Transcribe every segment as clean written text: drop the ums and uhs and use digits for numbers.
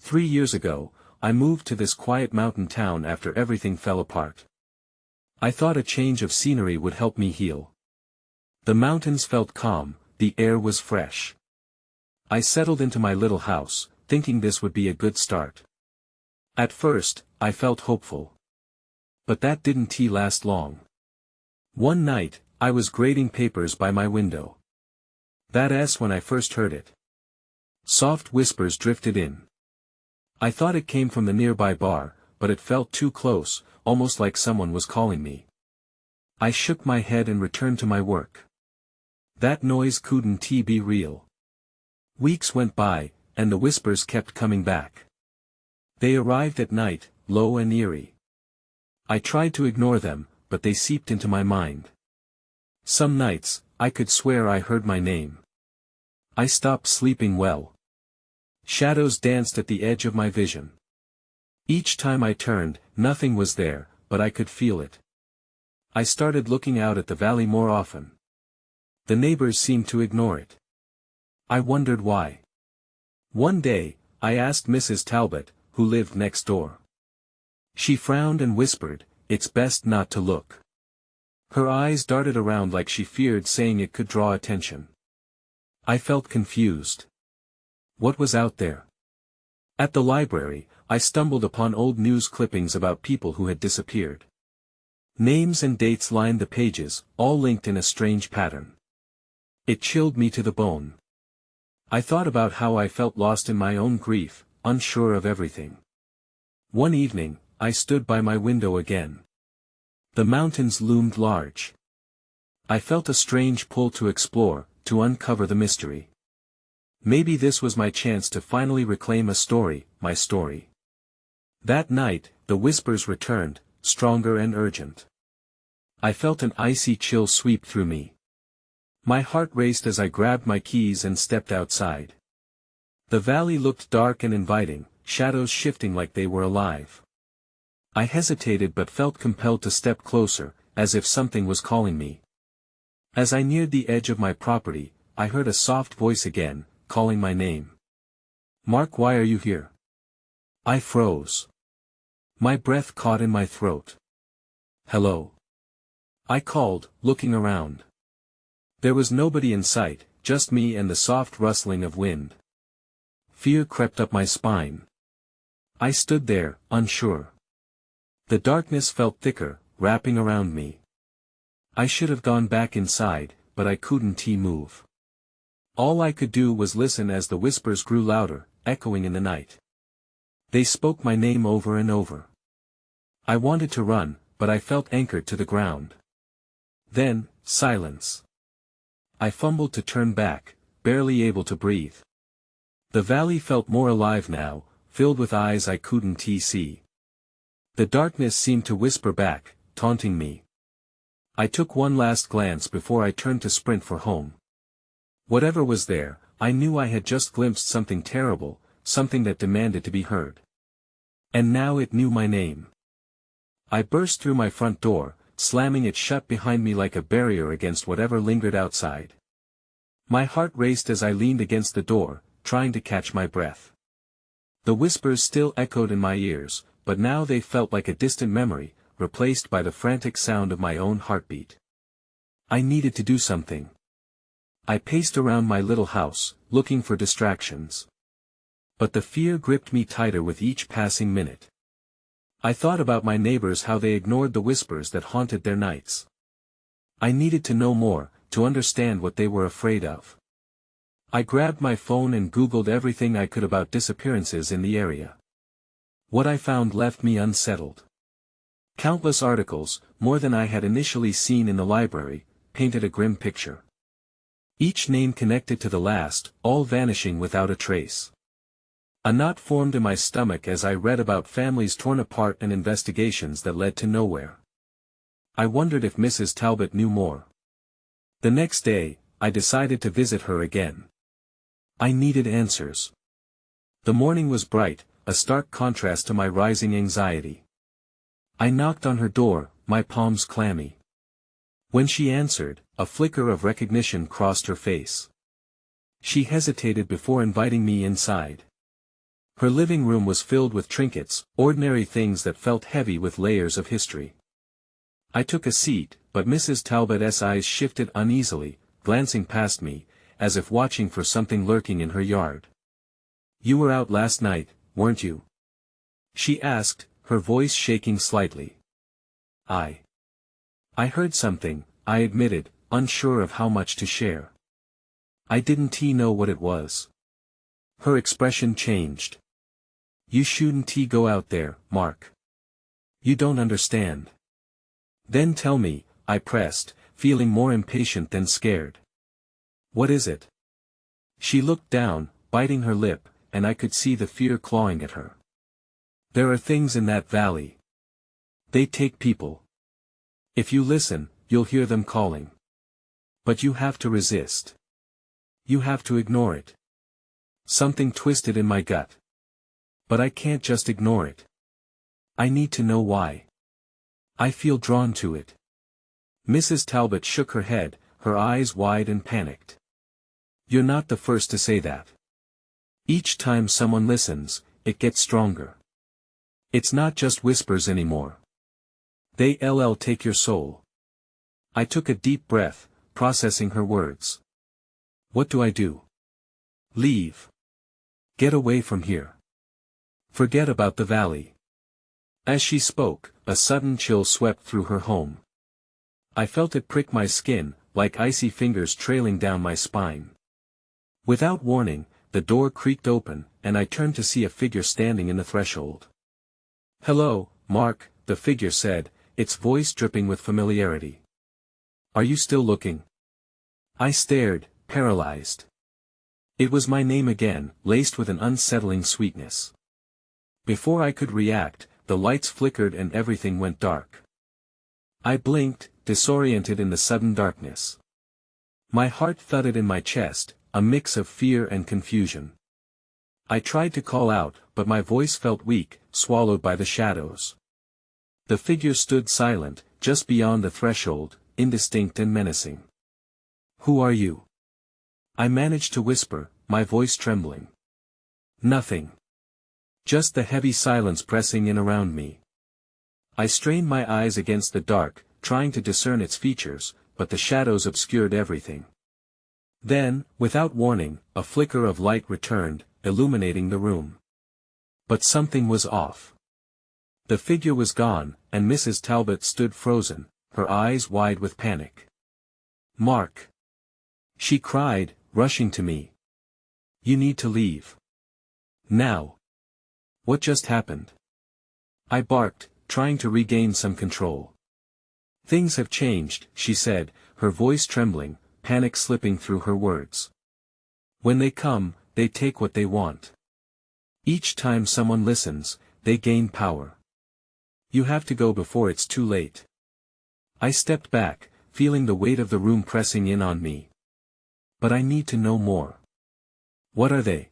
3 years ago, I moved to this quiet mountain town after everything fell apart. I thought a change of scenery would help me heal. The mountains felt calm, the air was fresh. I settled into my little house, thinking this would be a good start. At first, I felt hopeful. But that didn't last long. One night, I was grading papers by my window. That's when I first heard it. Soft whispers drifted in. I thought it came from the nearby bar, but it felt too close, almost like someone was calling me. I shook my head and returned to my work. That noise couldn't be real. Weeks went by, and the whispers kept coming back. They arrived at night, low and eerie. I tried to ignore them, but they seeped into my mind. Some nights, I could swear I heard my name. I stopped sleeping well. Shadows danced at the edge of my vision. Each time I turned, nothing was there, but I could feel it. I started looking out at the valley more often. The neighbors seemed to ignore it. I wondered why. One day, I asked Mrs. Talbot, who lived next door. She frowned and whispered, "It's best not to look." Her eyes darted around like she feared saying it could draw attention. I felt confused. What was out there? At the library, I stumbled upon old news clippings about people who had disappeared. Names and dates lined the pages, all linked in a strange pattern. It chilled me to the bone. I thought about how I felt lost in my own grief, unsure of everything. One evening, I stood by my window again. The mountains loomed large. I felt a strange pull to explore, to uncover the mystery. Maybe this was my chance to finally reclaim a story, my story. That night, the whispers returned, stronger and urgent. I felt an icy chill sweep through me. My heart raced as I grabbed my keys and stepped outside. The valley looked dark and inviting, shadows shifting like they were alive. I hesitated but felt compelled to step closer, as if something was calling me. As I neared the edge of my property, I heard a soft voice again, calling my name. "Mark, why are you here?" I froze. My breath caught in my throat. "Hello?" I called, looking around. There was nobody in sight, just me and the soft rustling of wind. Fear crept up my spine. I stood there, unsure. The darkness felt thicker, wrapping around me. I should have gone back inside, but I couldn't move. All I could do was listen as the whispers grew louder, echoing in the night. They spoke my name over and over. I wanted to run, but I felt anchored to the ground. Then, silence. I fumbled to turn back, barely able to breathe. The valley felt more alive now, filled with eyes I couldn't see. The darkness seemed to whisper back, taunting me. I took one last glance before I turned to sprint for home. Whatever was there, I knew I had just glimpsed something terrible, something that demanded to be heard. And now it knew my name. I burst through my front door, slamming it shut behind me like a barrier against whatever lingered outside. My heart raced as I leaned against the door, trying to catch my breath. The whispers still echoed in my ears, but now they felt like a distant memory, replaced by the frantic sound of my own heartbeat. I needed to do something. I paced around my little house, looking for distractions. But the fear gripped me tighter with each passing minute. I thought about my neighbors, how they ignored the whispers that haunted their nights. I needed to know more, to understand what they were afraid of. I grabbed my phone and Googled everything I could about disappearances in the area. What I found left me unsettled. Countless articles, more than I had initially seen in the library, painted a grim picture. Each name connected to the last, all vanishing without a trace. A knot formed in my stomach as I read about families torn apart and investigations that led to nowhere. I wondered if Mrs. Talbot knew more. The next day, I decided to visit her again. I needed answers. The morning was bright, a stark contrast to my rising anxiety. I knocked on her door, my palms clammy. When she answered, a flicker of recognition crossed her face. She hesitated before inviting me inside. Her living room was filled with trinkets, ordinary things that felt heavy with layers of history. I took a seat, but Mrs. Talbot's eyes shifted uneasily, glancing past me, as if watching for something lurking in her yard. "You were out last night, weren't you?" she asked, her voice shaking slightly. I heard something," I admitted, unsure of how much to share. "I didn't know what it was." Her expression changed. "You shouldn't go out there, Mark. You don't understand." "Then tell me," I pressed, feeling more impatient than scared. "What is it?" She looked down, biting her lip, and I could see the fear clawing at her. "There are things in that valley. They take people. If you listen, you'll hear them calling. But you have to resist. You have to ignore it." Something twisted in my gut. But I can't just ignore it. I need to know why. I feel drawn to it. Mrs. Talbot shook her head, her eyes wide and panicked. "You're not the first to say that. Each time someone listens, it gets stronger. It's not just whispers anymore. They'll take your soul." I took a deep breath, processing her words. "What do I do?" "Leave. Get away from here. Forget about the valley." As she spoke, a sudden chill swept through her home. I felt it prick my skin, like icy fingers trailing down my spine. Without warning, the door creaked open, and I turned to see a figure standing in the threshold. "Hello, Mark," the figure said, its voice dripping with familiarity. "Are you still looking?" I stared, paralyzed. It was my name again, laced with an unsettling sweetness. Before I could react, the lights flickered and everything went dark. I blinked, disoriented in the sudden darkness. My heart thudded in my chest, a mix of fear and confusion. I tried to call out, but my voice felt weak, swallowed by the shadows. The figure stood silent, just beyond the threshold, indistinct and menacing. "Who are you?" I managed to whisper, my voice trembling. "Nothing. Just the heavy silence pressing in around me." I strained my eyes against the dark, trying to discern its features, but the shadows obscured everything. Then, without warning, a flicker of light returned, illuminating the room. But something was off. The figure was gone, and Mrs. Talbot stood frozen, her eyes wide with panic. "Mark!" she cried, rushing to me. "You need to leave. Now." "What just happened?" I barked, trying to regain some control. "Things have changed," she said, her voice trembling, panic slipping through her words. "When they come, they take what they want. Each time someone listens, they gain power. You have to go before it's too late." I stepped back, feeling the weight of the room pressing in on me. "But I need to know more. What are they?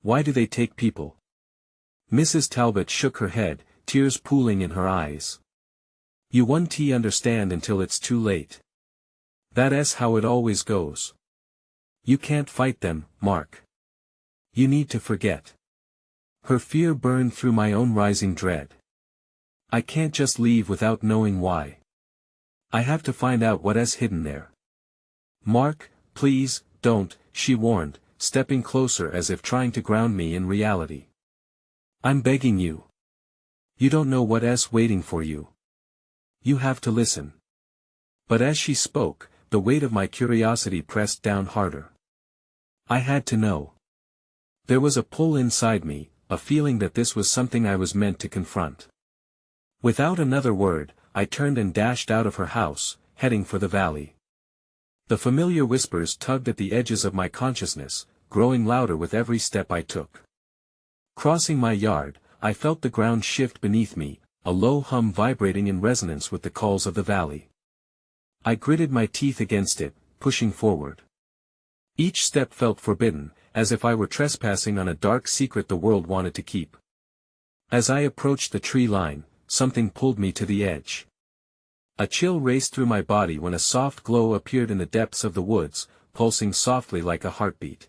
Why do they take people?" Mrs. Talbot shook her head, tears pooling in her eyes. "You won't understand until it's too late. That's how it always goes. You can't fight them, Mark. You need to forget." Her fear burned through my own rising dread. "I can't just leave without knowing why. I have to find out what's hidden there." "Mark, please, don't," she warned, stepping closer as if trying to ground me in reality. "I'm begging you. You don't know what's waiting for you. You have to listen." But as she spoke, the weight of my curiosity pressed down harder. I had to know. There was a pull inside me, a feeling that this was something I was meant to confront. Without another word, I turned and dashed out of her house, heading for the valley. The familiar whispers tugged at the edges of my consciousness, growing louder with every step I took. Crossing my yard, I felt the ground shift beneath me, a low hum vibrating in resonance with the calls of the valley. I gritted my teeth against it, pushing forward. Each step felt forbidden, as if I were trespassing on a dark secret the world wanted to keep. As I approached the tree line, something pulled me to the edge. A chill raced through my body when a soft glow appeared in the depths of the woods, pulsing softly like a heartbeat.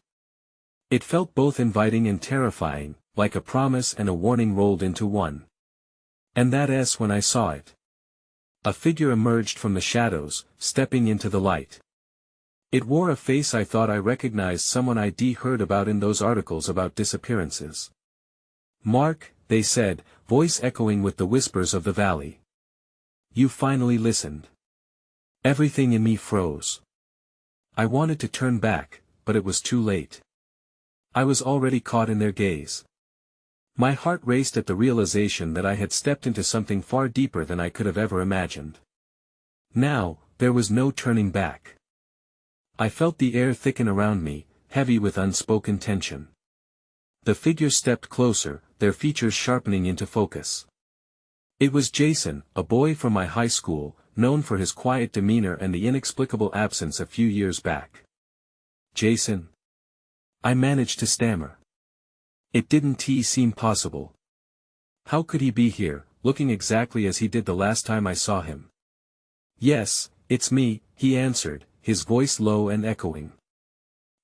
It felt both inviting and terrifying, like a promise and a warning rolled into one. And that S when I saw it. A figure emerged from the shadows, stepping into the light. It wore a face I thought I recognized, someone I'd heard about in those articles about disappearances. "Mark," they said, voice echoing with the whispers of the valley. "You finally listened." Everything in me froze. I wanted to turn back, but it was too late. I was already caught in their gaze. My heart raced at the realization that I had stepped into something far deeper than I could have ever imagined. Now, there was no turning back. I felt the air thicken around me, heavy with unspoken tension. The figures stepped closer, their features sharpening into focus. It was Jason, a boy from my high school, known for his quiet demeanor and the inexplicable absence a few years back. "Jason?" I managed to stammer. It didn't seem possible. How could he be here, looking exactly as he did the last time I saw him? "Yes, it's me," he answered, his voice low and echoing.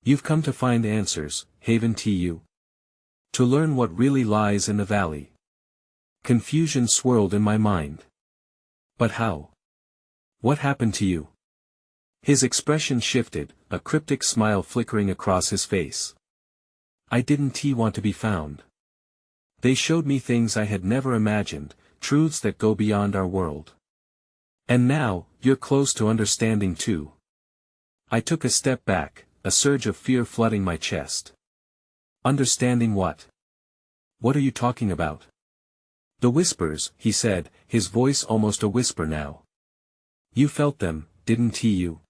"You've come to find answers, haven't you? To learn what really lies in the valley." Confusion swirled in my mind. "But how? What happened to you?" His expression shifted, a cryptic smile flickering across his face. "I didn't want to be found. They showed me things I had never imagined, truths that go beyond our world. And now, you're close to understanding too." I took a step back, a surge of fear flooding my chest. "Understanding what? What are you talking about?" "The whispers," he said, his voice almost a whisper now. "You felt them, didn't you?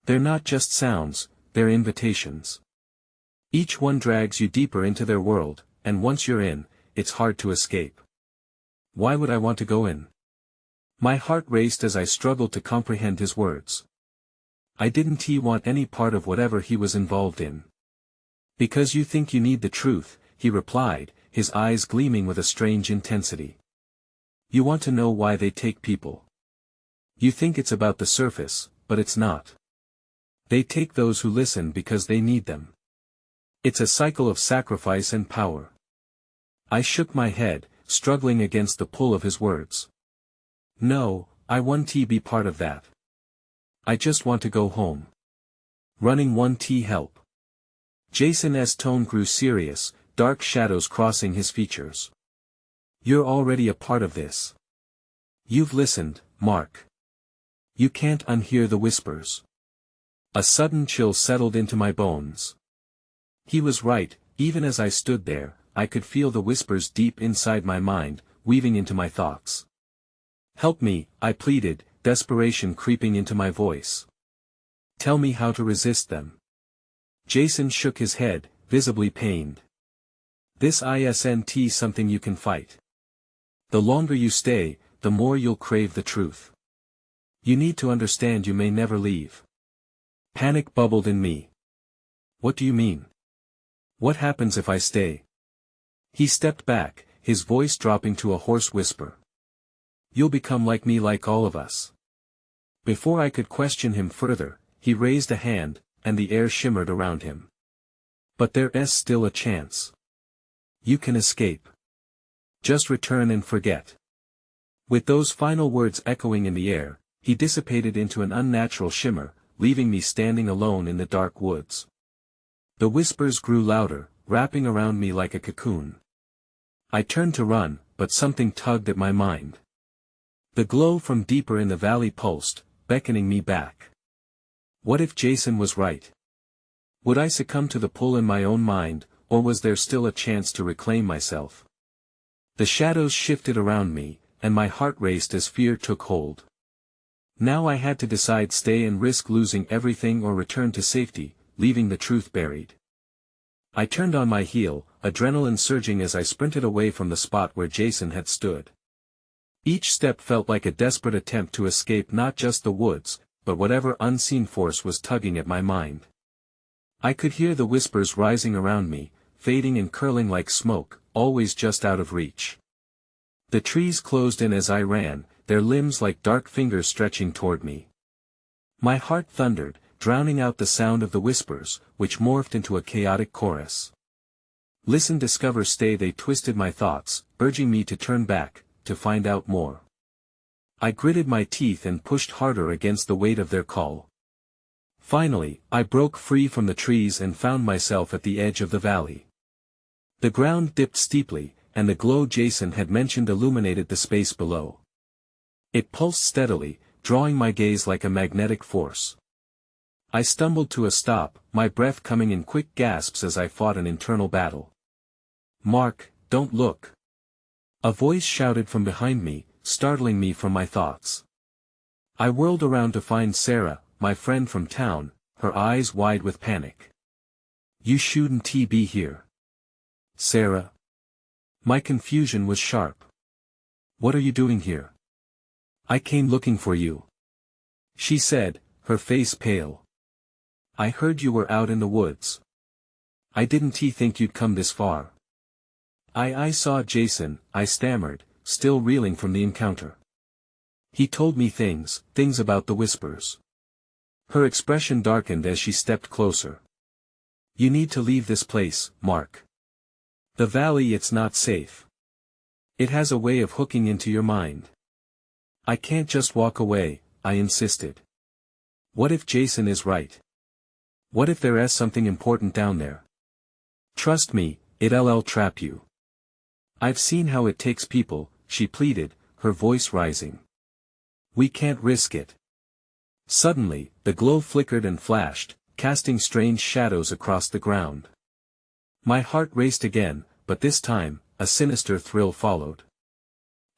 They're not just sounds, they're invitations. Each one drags you deeper into their world, and once you're in, it's hard to escape." Why would I want to go in? My heart raced as I struggled to comprehend his words. I didn't want any part of whatever he was involved in. "Because you think you need the truth," he replied, his eyes gleaming with a strange intensity. "You want to know why they take people. You think it's about the surface, but it's not. They take those who listen because they need them. It's a cycle of sacrifice and power." I shook my head, struggling against the pull of his words. "No, I won't be part of that. I just want to go home. Running won't help." Jason's tone grew serious, dark shadows crossing his features. "You're already a part of this. You've listened, Mark. You can't unhear the whispers." A sudden chill settled into my bones. He was right, even as I stood there, I could feel the whispers deep inside my mind, weaving into my thoughts. "Help me," I pleaded, desperation creeping into my voice. "Tell me how to resist them." Jason shook his head, visibly pained. "This isn't something you can fight. The longer you stay, the more you'll crave the truth. You need to understand you may never leave." Panic bubbled in me. "What do you mean? What happens if I stay?" He stepped back, his voice dropping to a hoarse whisper. "You'll become like me, like all of us." Before I could question him further, he raised a hand, and the air shimmered around him. "But there's still a chance. You can escape. Just return and forget." With those final words echoing in the air, he dissipated into an unnatural shimmer, leaving me standing alone in the dark woods. The whispers grew louder, wrapping around me like a cocoon. I turned to run, but something tugged at my mind. The glow from deeper in the valley pulsed, beckoning me back. What if Jason was right? Would I succumb to the pull in my own mind, or was there still a chance to reclaim myself? The shadows shifted around me, and my heart raced as fear took hold. Now I had to decide: stay and risk losing everything, or return to safety, leaving the truth buried. I turned on my heel, adrenaline surging as I sprinted away from the spot where Jason had stood. Each step felt like a desperate attempt to escape not just the woods, but whatever unseen force was tugging at my mind. I could hear the whispers rising around me, fading and curling like smoke, always just out of reach. The trees closed in as I ran, their limbs like dark fingers stretching toward me. My heart thundered, drowning out the sound of the whispers, which morphed into a chaotic chorus. Listen, discover, stay. They twisted my thoughts, urging me to turn back, to find out more. I gritted my teeth and pushed harder against the weight of their call. Finally, I broke free from the trees and found myself at the edge of the valley. The ground dipped steeply, and the glow Jason had mentioned illuminated the space below. It pulsed steadily, drawing my gaze like a magnetic force. I stumbled to a stop, my breath coming in quick gasps as I fought an internal battle. "Mark, don't look!" A voice shouted from behind me, startling me from my thoughts. I whirled around to find Sarah, my friend from town, her eyes wide with panic. "You shouldn't be here." "Sarah?" My confusion was sharp. "What are you doing here?" "I came looking for you," she said, her face pale. "I heard you were out in the woods. I didn't think you'd come this far." I saw Jason," I stammered, still reeling from the encounter. "He told me things about the whispers." Her expression darkened as she stepped closer. "You need to leave this place, Mark. The valley, it's not safe. It has a way of hooking into your mind." "I can't just walk away," I insisted. "What if Jason is right? What if there is something important down there? Trust me, it'll trap you. I've seen how it takes people," she pleaded, her voice rising. "We can't risk it." Suddenly, the glow flickered and flashed, casting strange shadows across the ground. My heart raced again, but this time, a sinister thrill followed.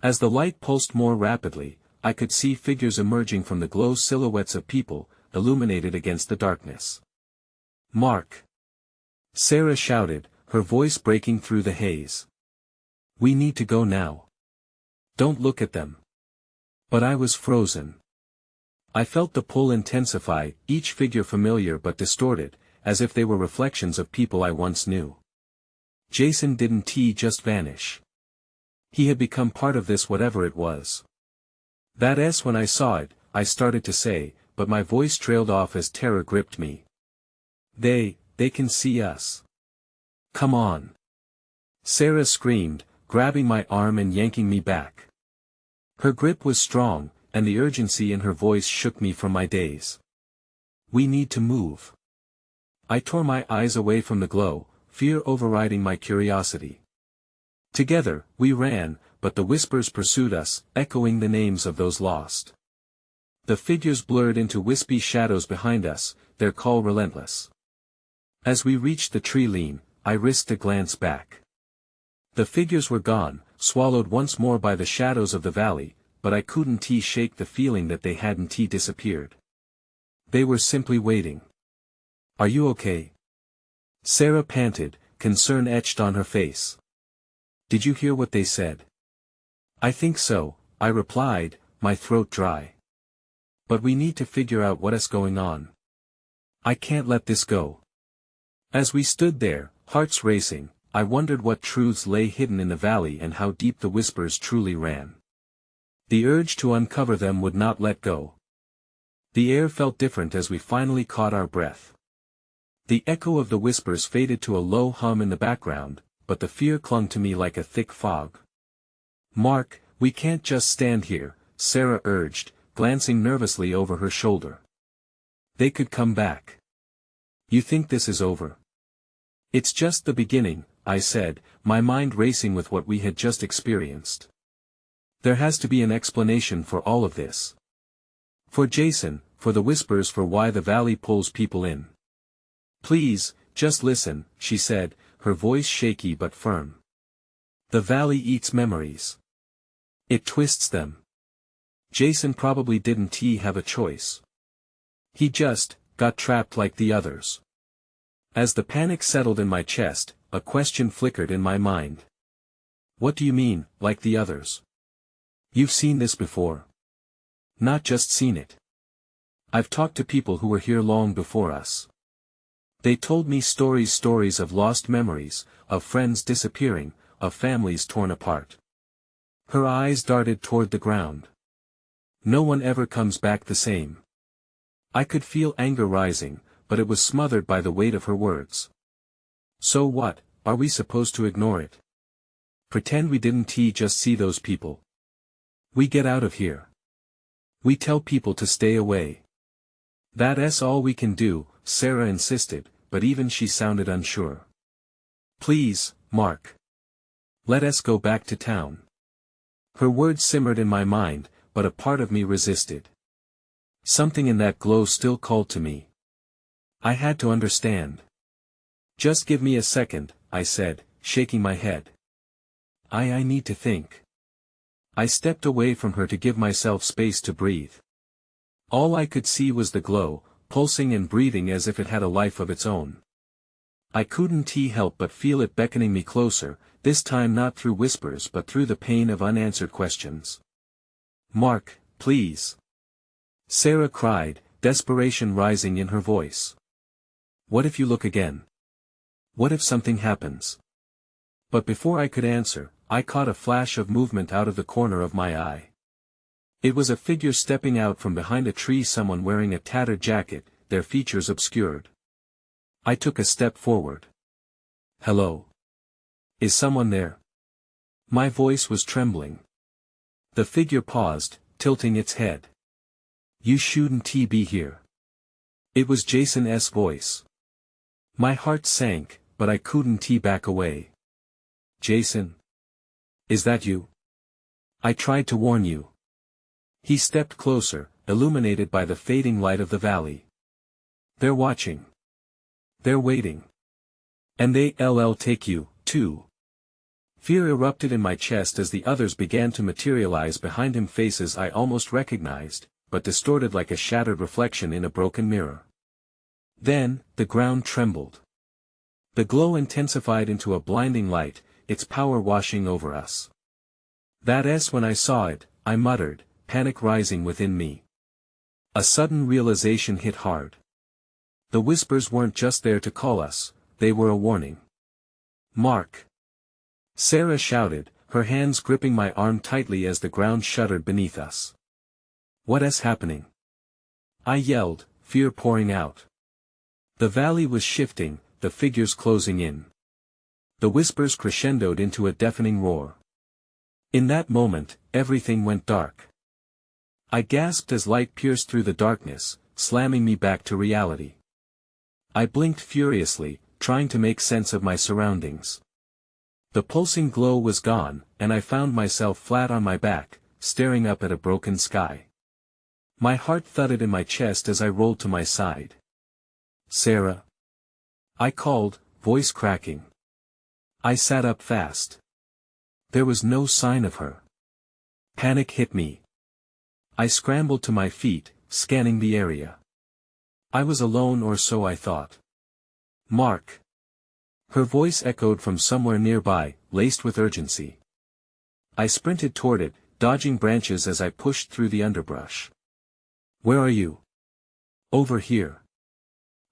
As the light pulsed more rapidly, I could see figures emerging from the glow, silhouettes of people, illuminated against the darkness. "Mark!" Sarah shouted, her voice breaking through the haze. "We need to go now. Don't look at them." But I was frozen. I felt the pull intensify, each figure familiar but distorted, as if they were reflections of people I once knew. Jason didn't just vanish. He had become part of this, whatever it was. That's when I saw it, I started to say, but my voice trailed off as terror gripped me. They can see us. Come on!" Sarah screamed, grabbing my arm and yanking me back. Her grip was strong, and the urgency in her voice shook me from my daze. "We need to move." I tore my eyes away from the glow, fear overriding my curiosity. Together, we ran, but the whispers pursued us, echoing the names of those lost. The figures blurred into wispy shadows behind us, their call relentless. As we reached the tree line, I risked a glance back. The figures were gone, swallowed once more by the shadows of the valley, but I couldn't shake the feeling that they hadn't disappeared. They were simply waiting. "Are you okay?" Sarah panted, concern etched on her face. "Did you hear what they said?" "I think so," I replied, my throat dry. "But we need to figure out what is going on. I can't let this go." As we stood there, hearts racing, I wondered what truths lay hidden in the valley and how deep the whispers truly ran. The urge to uncover them would not let go. The air felt different as we finally caught our breath. The echo of the whispers faded to a low hum in the background, but the fear clung to me like a thick fog. "Mark, we can't just stand here," Sarah urged, glancing nervously over her shoulder. "They could come back." "You think this is over?" "It's just the beginning," I said, my mind racing with what we had just experienced. "There has to be an explanation for all of this. For Jason, for the whispers, for why the valley pulls people in." "Please, just listen," she said, her voice shaky but firm. "The valley eats memories. It twists them. Jason probably didn't have a choice. He just got trapped like the others." As the panic settled in my chest, a question flickered in my mind. "What do you mean, like the others? You've seen this before?" "Not just seen it. I've talked to people who were here long before us. They told me stories of lost memories, of friends disappearing, of families torn apart." Her eyes darted toward the ground. "No one ever comes back the same." I could feel anger rising, but it was smothered by the weight of her words. "So what?" are we supposed to ignore it? Pretend we didn't just see those people? We get out of here. We tell people to stay away. That's all we can do, Sarah insisted, but even she sounded unsure. Please, Mark. Let us go back to town. Her words simmered in my mind, but a part of me resisted. Something in that glow still called to me. I had to understand. Just give me a second, I said, shaking my head. I need to think. I stepped away from her to give myself space to breathe. All I could see was the glow, pulsing and breathing as if it had a life of its own. I couldn't help but feel it beckoning me closer, this time not through whispers but through the pain of unanswered questions. Mark, please. Sarah cried, desperation rising in her voice. What if you look again? What if something happens? But before I could answer, I caught a flash of movement out of the corner of my eye. It was a figure stepping out from behind a tree, someone wearing a tattered jacket, their features obscured. I took a step forward. Hello? Is someone there? My voice was trembling. The figure paused, tilting its head. You shouldn't be here. It was Jason's voice. My heart sank, but I couldn't back away. Jason? Is that you? I tried to warn you. He stepped closer, illuminated by the fading light of the valley. They're watching. They're waiting. And they'll take you, too. Fear erupted in my chest as the others began to materialize behind him, faces I almost recognized, but distorted like a shattered reflection in a broken mirror. Then, the ground trembled. The glow intensified into a blinding light, its power washing over us. That's when I saw it, I muttered, panic rising within me. A sudden realization hit hard. The whispers weren't just there to call us, they were a warning. Mark! Sarah shouted, her hands gripping my arm tightly as the ground shuddered beneath us. What's happening? I yelled, fear pouring out. The valley was shifting, the figures closing in. The whispers crescendoed into a deafening roar. In that moment, everything went dark. I gasped as light pierced through the darkness, slamming me back to reality. I blinked furiously, trying to make sense of my surroundings. The pulsing glow was gone, and I found myself flat on my back, staring up at a broken sky. My heart thudded in my chest as I rolled to my side. Sarah? I called, voice cracking. I sat up fast. There was no sign of her. Panic hit me. I scrambled to my feet, scanning the area. I was alone, or so I thought. Mark. Her voice echoed from somewhere nearby, laced with urgency. I sprinted toward it, dodging branches as I pushed through the underbrush. Where are you? Over here.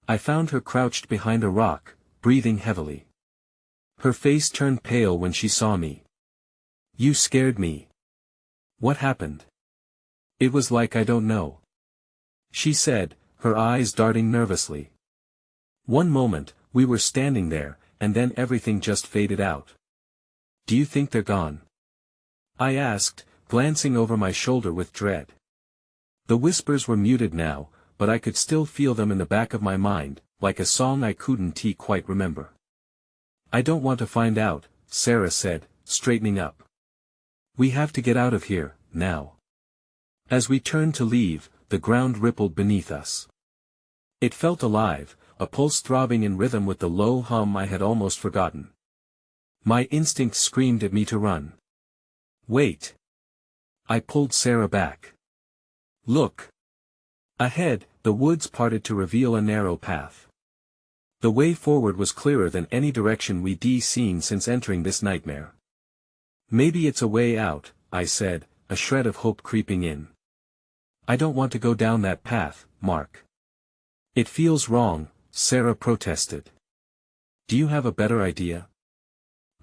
I found her crouched behind a rock, breathing heavily. Her face turned pale when she saw me. You scared me. What happened? It was like I don't know. She said, her eyes darting nervously. One moment, we were standing there, and then everything just faded out. Do you think they're gone? I asked, glancing over my shoulder with dread. The whispers were muted now, but I could still feel them in the back of my mind, like a song I couldn't quite remember. I don't want to find out, Sarah said, straightening up. We have to get out of here, now. As we turned to leave, the ground rippled beneath us. It felt alive, a pulse throbbing in rhythm with the low hum I had almost forgotten. My instinct screamed at me to run. Wait. I pulled Sarah back. Look. Ahead, the woods parted to reveal a narrow path. The way forward was clearer than any direction we'd seen since entering this nightmare. Maybe it's a way out, I said, a shred of hope creeping in. I don't want to go down that path, Mark. It feels wrong, Sarah protested. Do you have a better idea?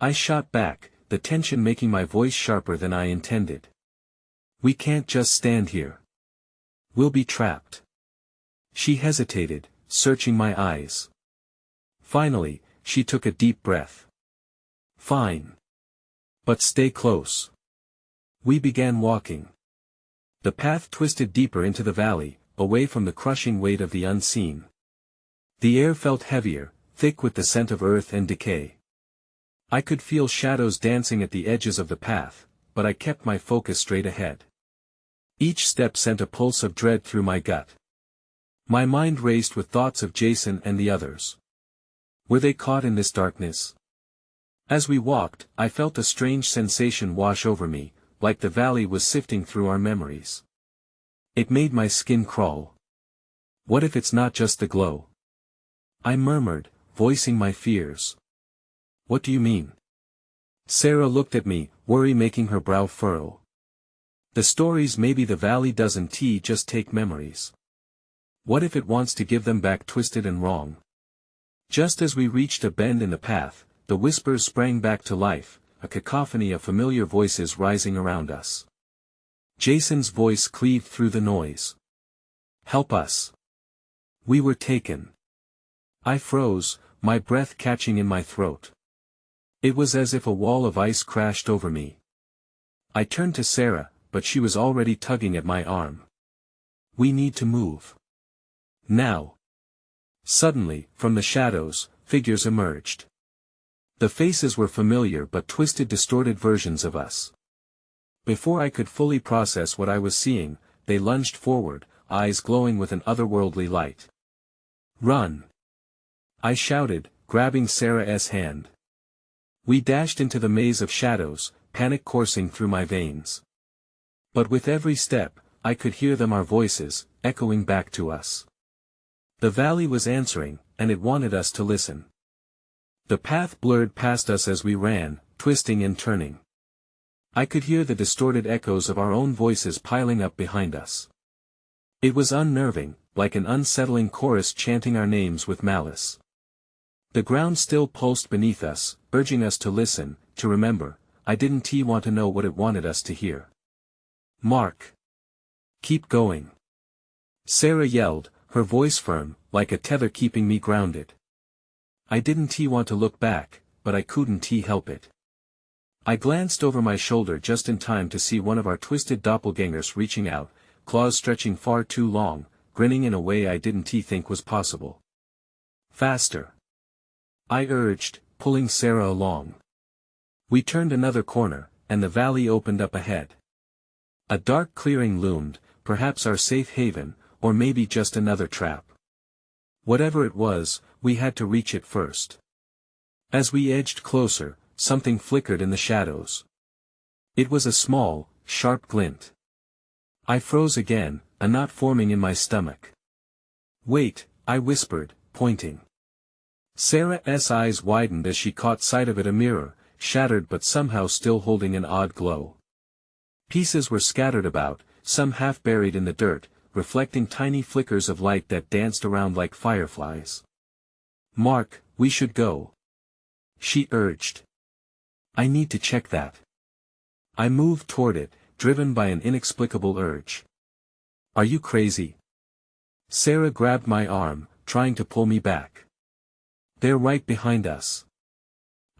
I shot back, the tension making my voice sharper than I intended. We can't just stand here. We'll be trapped. She hesitated, searching my eyes. Finally, she took a deep breath. Fine. But stay close. We began walking. The path twisted deeper into the valley, away from the crushing weight of the unseen. The air felt heavier, thick with the scent of earth and decay. I could feel shadows dancing at the edges of the path, but I kept my focus straight ahead. Each step sent a pulse of dread through my gut. My mind raced with thoughts of Jason and the others. Were they caught in this darkness? As we walked, I felt a strange sensation wash over me, like the valley was sifting through our memories. It made my skin crawl. What if it's not just the glow? I murmured, voicing my fears. What do you mean? Sarah looked at me, worry making her brow furrow. The stories maybe the valley doesn't just take memories. What if it wants to give them back twisted and wrong? Just as we reached a bend in the path, the whispers sprang back to life, a cacophony of familiar voices rising around us. Jason's voice cleaved through the noise. Help us. We were taken. I froze, my breath catching in my throat. It was as if a wall of ice crashed over me. I turned to Sarah, but she was already tugging at my arm. We need to move. Now. Suddenly, from the shadows, figures emerged. The faces were familiar but twisted, distorted versions of us. Before I could fully process what I was seeing, they lunged forward, eyes glowing with an otherworldly light. Run! I shouted, grabbing Sarah's hand. We dashed into the maze of shadows, panic coursing through my veins. But with every step, I could hear them, our voices, echoing back to us. The valley was answering, and it wanted us to listen. The path blurred past us as we ran, twisting and turning. I could hear the distorted echoes of our own voices piling up behind us. It was unnerving, like an unsettling chorus chanting our names with malice. The ground still pulsed beneath us, urging us to listen, to remember. I didn't want to know what it wanted us to hear. Mark! Keep going! Sarah yelled, her voice firm, like a tether keeping me grounded. I didn't want to look back, but I couldn't help it. I glanced over my shoulder just in time to see one of our twisted doppelgangers reaching out, claws stretching far too long, grinning in a way I didn't think was possible. Faster! I urged, pulling Sarah along. We turned another corner, and the valley opened up ahead. A dark clearing loomed, perhaps our safe haven, or maybe just another trap. Whatever it was, we had to reach it first. As we edged closer, something flickered in the shadows. It was a small, sharp glint. I froze again, a knot forming in my stomach. Wait, I whispered, pointing. Sarah's eyes widened as she caught sight of it, a mirror, shattered but somehow still holding an odd glow. Pieces were scattered about, some half buried in the dirt, reflecting tiny flickers of light that danced around like fireflies. Mark, we should go. She urged. I need to check that. I moved toward it, driven by an inexplicable urge. Are you crazy? Sarah grabbed my arm, trying to pull me back. They're right behind us.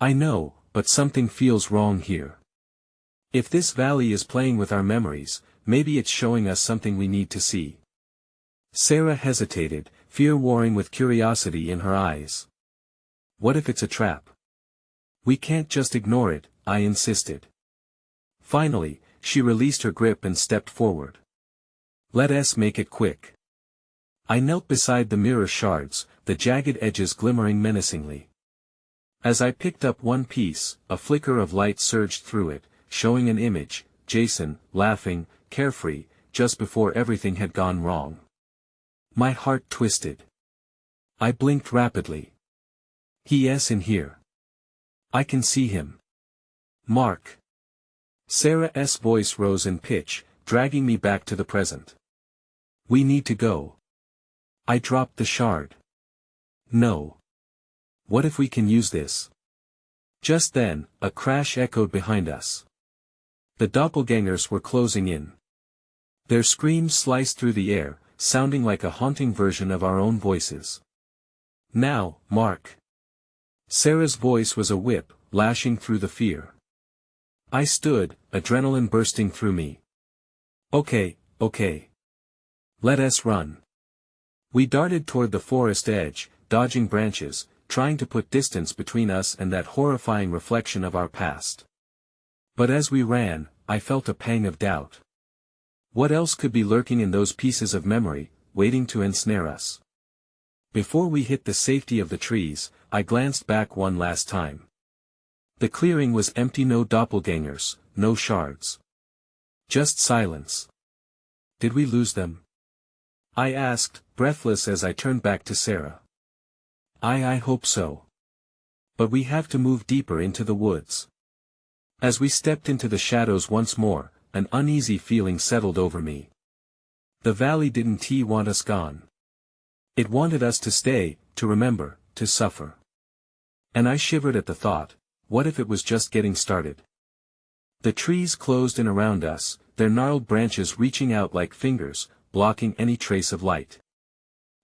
I know, but something feels wrong here. If this valley is playing with our memories, maybe it's showing us something we need to see. Sarah hesitated, fear warring with curiosity in her eyes. What if it's a trap? We can't just ignore it, I insisted. Finally, she released her grip and stepped forward. Let us make it quick. I knelt beside the mirror shards, the jagged edges glimmering menacingly. As I picked up one piece, a flicker of light surged through it, showing an image, Jason, laughing, carefree, just before everything had gone wrong. My heart twisted. I blinked rapidly. He's in here. I can see him. Mark. Sarah's voice rose in pitch, dragging me back to the present. We need to go. I dropped the shard. No. What if we can use this? Just then, a crash echoed behind us. The doppelgangers were closing in. Their screams sliced through the air, sounding like a haunting version of our own voices. Now, Mark. Sarah's voice was a whip, lashing through the fear. I stood, adrenaline bursting through me. Okay. Let us run. We darted toward the forest edge, dodging branches, trying to put distance between us and that horrifying reflection of our past. But as we ran, I felt a pang of doubt. What else could be lurking in those pieces of memory, waiting to ensnare us? Before we hit the safety of the trees, I glanced back one last time. The clearing was empty, no doppelgangers, no shards. Just silence. Did we lose them? I asked, breathless as I turned back to Sarah. I hope so. But we have to move deeper into the woods. As we stepped into the shadows once more, an uneasy feeling settled over me. The valley didn't want us gone. It wanted us to stay, to remember, to suffer. And I shivered at the thought, what if it was just getting started? The trees closed in around us, their gnarled branches reaching out like fingers, blocking any trace of light.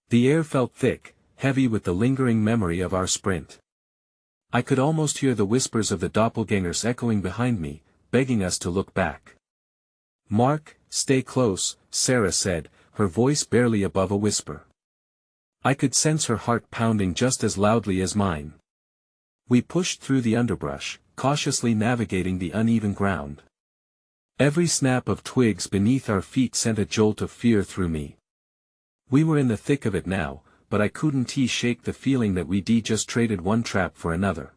The air felt thick, heavy with the lingering memory of our sprint. I could almost hear the whispers of the doppelgangers echoing behind me, begging us to look back. Mark, stay close, Sarah said, her voice barely above a whisper. I could sense her heart pounding just as loudly as mine. We pushed through the underbrush, cautiously navigating the uneven ground. Every snap of twigs beneath our feet sent a jolt of fear through me. We were in the thick of it now, but I couldn't shake the feeling that we'd just traded one trap for another.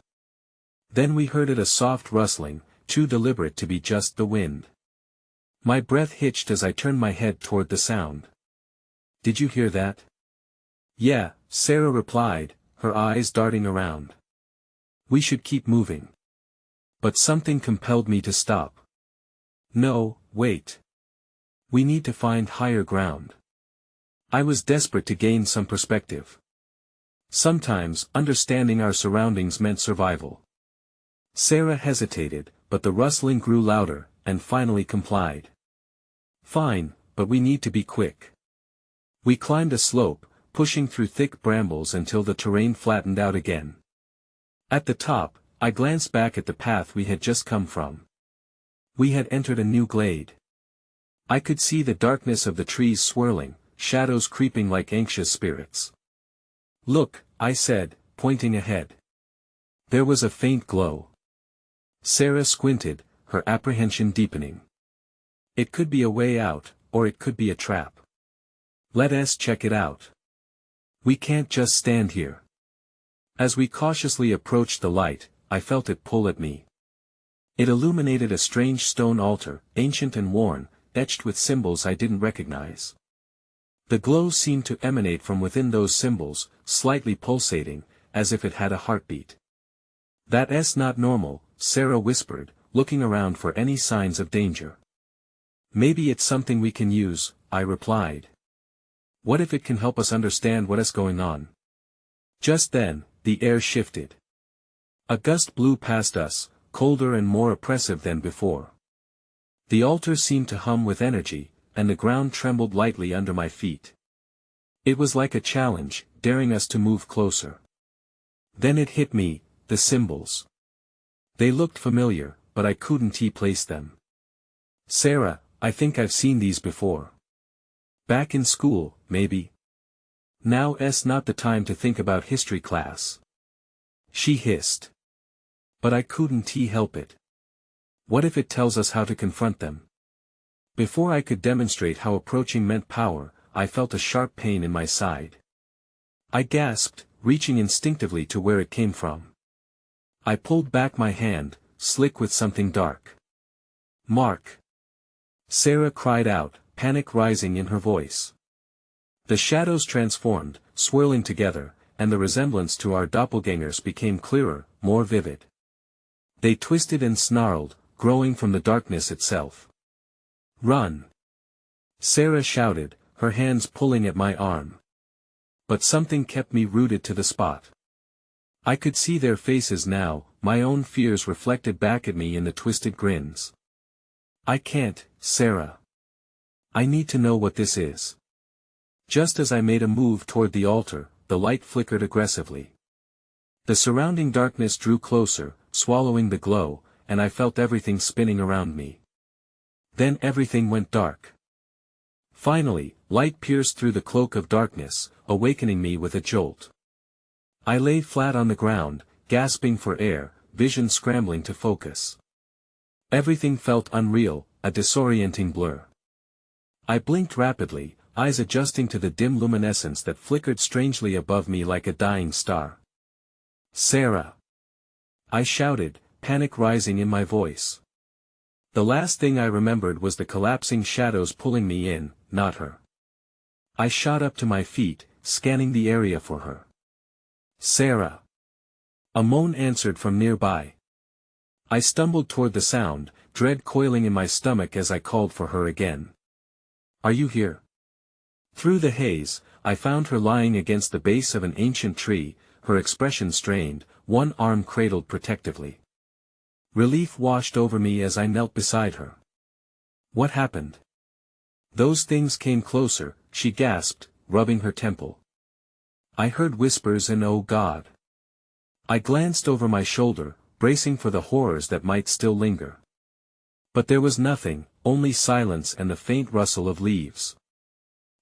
Then we heard a soft rustling, too deliberate to be just the wind. My breath hitched as I turned my head toward the sound. Did you hear that? Yeah, Sarah replied, her eyes darting around. We should keep moving. But something compelled me to stop. No, wait. We need to find higher ground. I was desperate to gain some perspective. Sometimes, understanding our surroundings meant survival. Sarah hesitated, but the rustling grew louder, and finally complied. Fine, but we need to be quick. We climbed a slope, pushing through thick brambles until the terrain flattened out again. At the top, I glanced back at the path we had just come from. We had entered a new glade. I could see the darkness of the trees swirling, shadows creeping like anxious spirits. Look, I said, pointing ahead. There was a faint glow. Sarah squinted, her apprehension deepening. It could be a way out, or it could be a trap. Let us check it out. We can't just stand here. As we cautiously approached the light, I felt it pull at me. It illuminated a strange stone altar, ancient and worn, etched with symbols I didn't recognize. The glow seemed to emanate from within those symbols, slightly pulsating, as if it had a heartbeat. That's not normal, Sarah whispered, looking around for any signs of danger. Maybe it's something we can use, I replied. What if it can help us understand what is going on? Just then, the air shifted. A gust blew past us, colder and more oppressive than before. The altar seemed to hum with energy, and the ground trembled lightly under my feet. It was like a challenge, daring us to move closer. Then it hit me, the symbols. They looked familiar, but I couldn't place them. Sarah, I think I've seen these before. Back in school, maybe. Now's not the time to think about history class. She hissed. But I couldn't help it. What if it tells us how to confront them? Before I could demonstrate how approaching meant power, I felt a sharp pain in my side. I gasped, reaching instinctively to where it came from. I pulled back my hand, slick with something dark. Mark! Sarah cried out, panic rising in her voice. The shadows transformed, swirling together, and the resemblance to our doppelgangers became clearer, more vivid. They twisted and snarled, growing from the darkness itself. Run! Sarah shouted, her hands pulling at my arm. But something kept me rooted to the spot. I could see their faces now, my own fears reflected back at me in the twisted grins. I can't, Sarah. I need to know what this is. Just as I made a move toward the altar, the light flickered aggressively. The surrounding darkness drew closer, swallowing the glow, and I felt everything spinning around me. Then everything went dark. Finally, light pierced through the cloak of darkness, awakening me with a jolt. I lay flat on the ground, gasping for air, vision scrambling to focus. Everything felt unreal, a disorienting blur. I blinked rapidly, eyes adjusting to the dim luminescence that flickered strangely above me like a dying star. "Sarah!" I shouted, panic rising in my voice. The last thing I remembered was the collapsing shadows pulling me in, not her. I shot up to my feet, scanning the area for her. "Sarah!" A moan answered from nearby. I stumbled toward the sound, dread coiling in my stomach as I called for her again. "Are you here?" Through the haze, I found her lying against the base of an ancient tree, her expression strained, one arm cradled protectively. Relief washed over me as I knelt beside her. "What happened?" "Those things came closer," she gasped, rubbing her temple. I heard whispers and "Oh God." I glanced over my shoulder, bracing for the horrors that might still linger. But there was nothing, only silence and the faint rustle of leaves.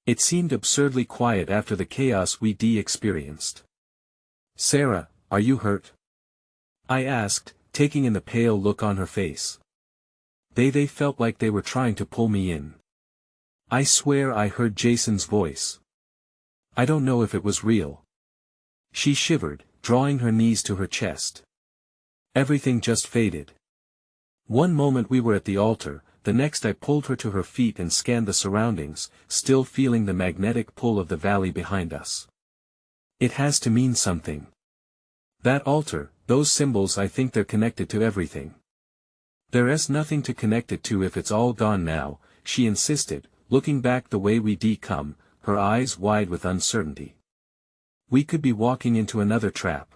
It seemed absurdly quiet after the chaos we experienced. "Sarah, are you hurt?" I asked, taking in the pale look on her face. They felt like they were trying to pull me in. I swear I heard Jason's voice. I don't know if it was real. She shivered, drawing her knees to her chest. Everything just faded. One moment we were at the altar, the next I pulled her to her feet and scanned the surroundings, still feeling the magnetic pull of the valley behind us. It has to mean something. That altar, those symbols, I think they're connected to everything. There's nothing to connect it to if it's all gone now, she insisted, looking back the way we come, her eyes wide with uncertainty. We could be walking into another trap.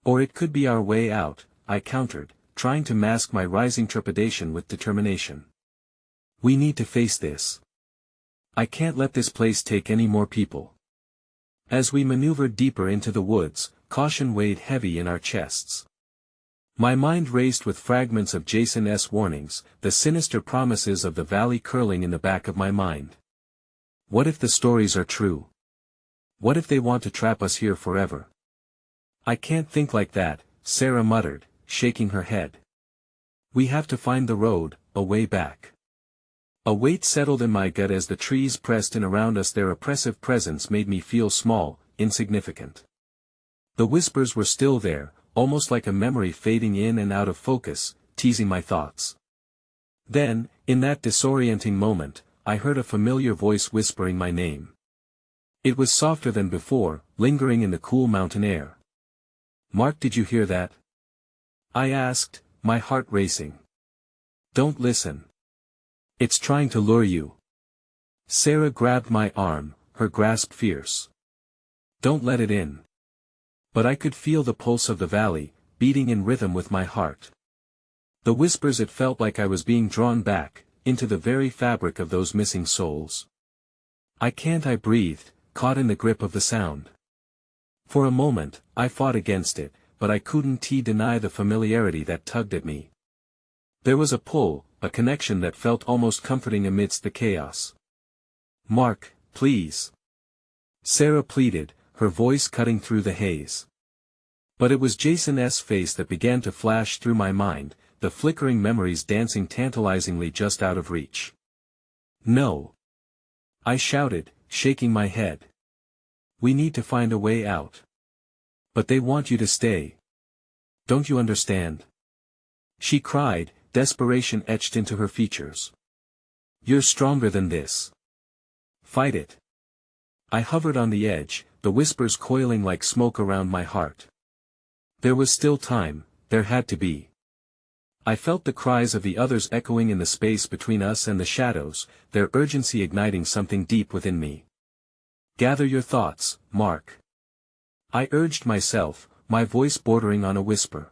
Or it could be our way out, I countered, trying to mask my rising trepidation with determination. We need to face this. I can't let this place take any more people. As we maneuvered deeper into the woods, caution weighed heavy in our chests. My mind raced with fragments of Jason's warnings, the sinister promises of the valley curling in the back of my mind. What if the stories are true? What if they want to trap us here forever? I can't think like that, Sarah muttered, shaking her head. We have to find the road, a way back. A weight settled in my gut as the trees pressed in around us. Their oppressive presence made me feel small, insignificant. The whispers were still there, almost like a memory fading in and out of focus, teasing my thoughts. Then, in that disorienting moment, I heard a familiar voice whispering my name. It was softer than before, lingering in the cool mountain air. "Mark, did you hear that?" I asked, my heart racing. "Don't listen. It's trying to lure you." Sarah grabbed my arm, her grasp fierce. "Don't let it in." But I could feel the pulse of the valley, beating in rhythm with my heart. The whispers, it felt like I was being drawn back, into the very fabric of those missing souls. I breathed, caught in the grip of the sound. For a moment, I fought against it, but I couldn't deny the familiarity that tugged at me. There was a pull, a connection that felt almost comforting amidst the chaos. "Mark, please." Sarah pleaded, her voice cutting through the haze. But it was Jason's face that began to flash through my mind, the flickering memories dancing tantalizingly just out of reach. "No!" I shouted, shaking my head. "We need to find a way out. But they want you to stay. Don't you understand?" She cried, desperation etched into her features. "You're stronger than this. Fight it." I hovered on the edge, the whispers coiling like smoke around my heart. There was still time, there had to be. I felt the cries of the others echoing in the space between us and the shadows, their urgency igniting something deep within me. "Gather your thoughts, Mark." I urged myself, my voice bordering on a whisper.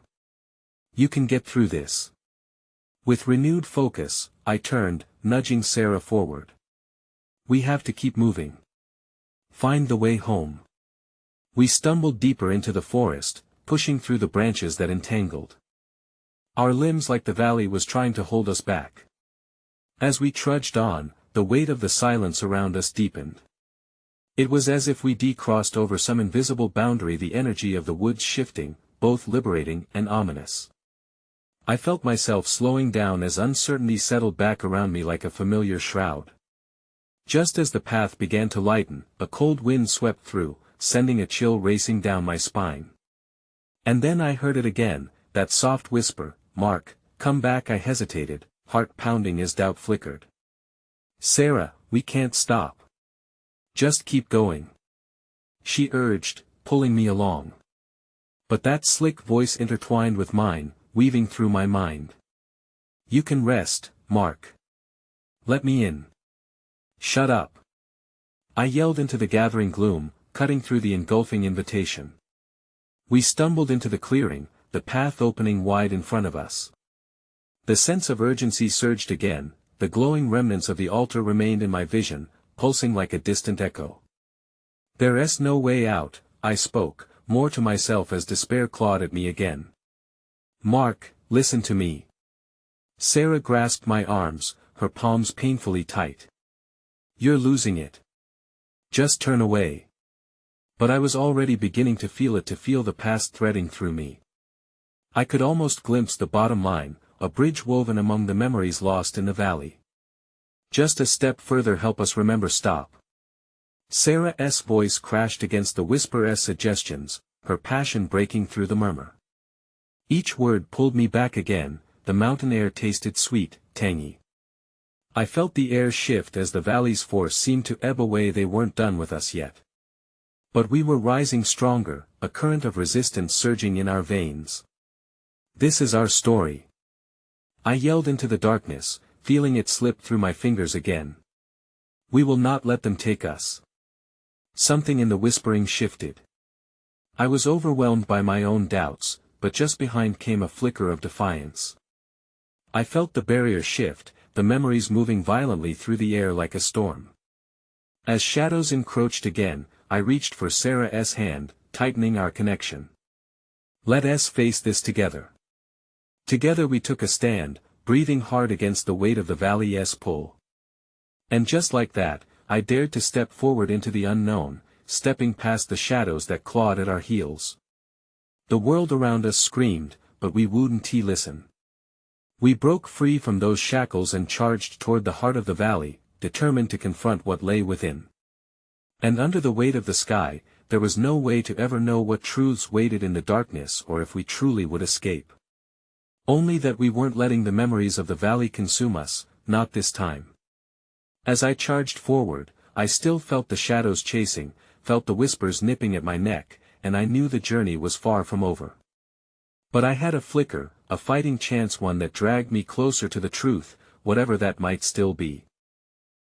"You can get through this." With renewed focus, I turned, nudging Sarah forward. "We have to keep moving. Find the way home." We stumbled deeper into the forest, pushing through the branches that entangled. Our limbs like the valley was trying to hold us back. As we trudged on, the weight of the silence around us deepened. It was as if we crossed over some invisible boundary, the energy of the woods shifting, both liberating and ominous. I felt myself slowing down as uncertainty settled back around me like a familiar shroud. Just as the path began to lighten, a cold wind swept through, sending a chill racing down my spine. And then I heard it again, that soft whisper, "Mark, come back." I hesitated, heart pounding as doubt flickered. "Sarah, we can't stop. Just keep going," she urged, pulling me along. But that slick voice intertwined with mine, weaving through my mind. "You can rest, Mark. Let me in." "Shut up," I yelled into the gathering gloom, cutting through the engulfing invitation. We stumbled into the clearing, the path opening wide in front of us. The sense of urgency surged again, the glowing remnants of the altar remained in my vision, pulsing like a distant echo. "There's no way out," I spoke, more to myself as despair clawed at me again. "Mark, listen to me." Sarah grasped my arms, her palms painfully tight. "You're losing it. Just turn away." But I was already beginning to feel the past threading through me. I could almost glimpse the bottom line, a bridge woven among the memories lost in the valley. "Just a step further, help us remember, stop." Sarah's voice crashed against the whisper's suggestions, her passion breaking through the murmur. Each word pulled me back again, the mountain air tasted sweet, tangy. I felt the air shift as the valley's force seemed to ebb away. They weren't done with us yet. But we were rising stronger, a current of resistance surging in our veins. "This is our story," I yelled into the darkness, feeling it slip through my fingers again. "We will not let them take us." Something in the whispering shifted. I was overwhelmed by my own doubts, but just behind came a flicker of defiance. I felt the barrier shift, the memories moving violently through the air like a storm. As shadows encroached again, I reached for Sarah's hand, tightening our connection. "Let us face this together." Together we took a stand, breathing hard against the weight of the valley's pull. And just like that, I dared to step forward into the unknown, stepping past the shadows that clawed at our heels. The world around us screamed, but we wouldn't listen. We broke free from those shackles and charged toward the heart of the valley, determined to confront what lay within. And under the weight of the sky, there was no way to ever know what truths waited in the darkness or if we truly would escape. Only that we weren't letting the memories of the valley consume us, not this time. As I charged forward, I still felt the shadows chasing, felt the whispers nipping at my neck, and I knew the journey was far from over. But I had a flicker, a fighting chance, one that dragged me closer to the truth, whatever that might still be.